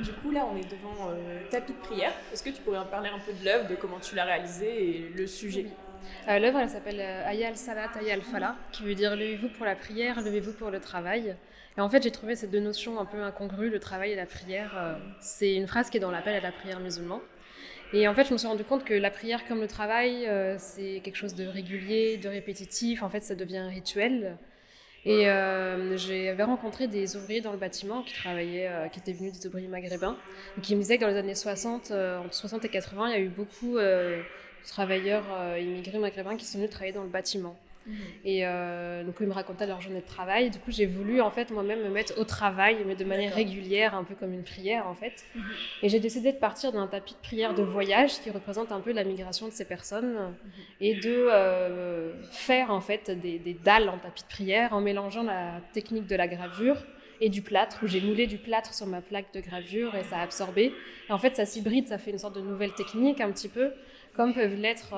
Du coup, là, on est devant Tapis de prière. Est-ce que tu pourrais en parler un peu de l'œuvre, de comment tu l'as réalisée et le sujet? Oui. L'œuvre, elle s'appelle Hayya al-Salat, Hayya al-Falah, qui veut dire levez-vous pour la prière, levez-vous pour le travail. Et en fait, j'ai trouvé ces deux notions un peu incongrues, le travail et la prière. C'est une phrase qui est dans l'appel à la prière musulman. Et en fait, je me suis rendu compte que la prière comme le travail, c'est quelque chose de régulier, de répétitif. En fait, ça devient un rituel. Et j'avais rencontré des ouvriers dans le bâtiment qui travaillaient, qui étaient venus des ouvriers maghrébins, et qui me disaient que dans les années 60, entre 60 et 80, il y a eu beaucoup de travailleurs immigrés maghrébins qui sont venus travailler dans le bâtiment. Et donc ils me racontaient leur journée de travail. Du coup, j'ai voulu en fait moi-même me mettre au travail, mais de manière régulière, un peu comme une prière en fait. Et j'ai décidé de partir d'un tapis de prière de voyage qui représente un peu la migration de ces personnes et de faire en fait des dalles en tapis de prière en mélangeant la technique de la gravure et du plâtre, où j'ai moulé du plâtre sur ma plaque de gravure et ça a absorbé. Et en fait, ça s'hybride, ça fait une sorte de nouvelle technique un petit peu, comme peuvent l'être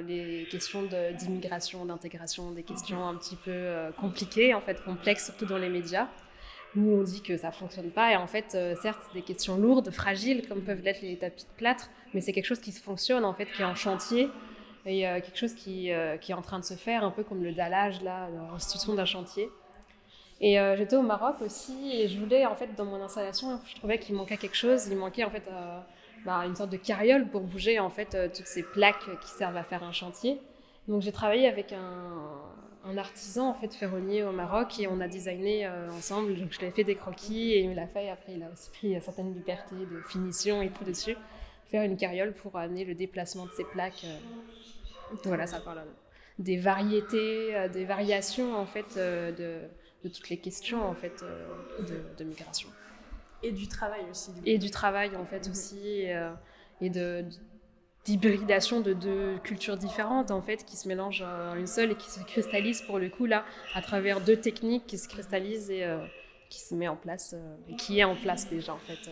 les questions d'immigration, d'intégration, des questions un petit peu compliquées, en fait, complexes, surtout dans les médias, où on dit que ça ne fonctionne pas. Et en fait, certes, c'est des questions lourdes, fragiles, comme peuvent l'être les tapis de plâtre, mais c'est quelque chose qui se fonctionne, en fait, qui est en chantier, et quelque chose qui est en train de se faire, un peu comme le dallage, là, l'institution d'un chantier. Et j'étais au Maroc aussi, et je voulais, en fait, dans mon installation, je trouvais qu'il manquait quelque chose. Il manquait, en fait, une sorte de carriole pour bouger, en fait, toutes ces plaques qui servent à faire un chantier. Donc j'ai travaillé avec un artisan, en fait, ferronnier au Maroc, et on a designé ensemble. Donc je lui ai fait des croquis, et il me l'a fait. Après, il a aussi pris certaines libertés de finition et tout dessus. Faire une carriole pour amener le déplacement de ces plaques. Voilà, ça parle des variétés, des variations, en fait, de toutes les questions en fait de migration Et du travail aussi, du et coup. du travail en fait aussi et d'hybridation de deux cultures différentes en fait qui se mélangent en une seule et qui se cristallisent pour le coup là à travers deux techniques qui se cristallisent et qui se met en place et qui est en place déjà en fait.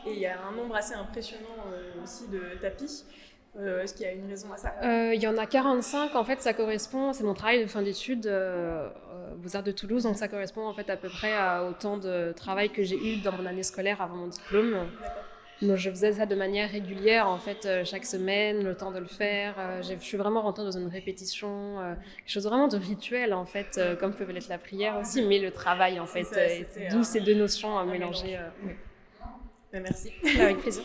Et il y a un nombre assez impressionnant aussi de tapis. Est-ce qu'il y a une raison à ça? Il y en a 45, en fait, ça correspond, c'est mon travail de fin d'études aux Beaux-Arts de Toulouse, donc ça correspond en fait à peu près au temps de travail que j'ai eu dans mon année scolaire avant mon diplôme. D'accord. Donc je faisais ça de manière régulière, en fait, chaque semaine, le temps de le faire. Je suis vraiment rentrée dans une répétition, quelque chose vraiment de rituel, en fait, comme peut l'être la prière aussi, mais le travail, en C'est fait, ça, c'était d'où ces deux notions un mélangées. mélange. Oui. Merci. Avec plaisir.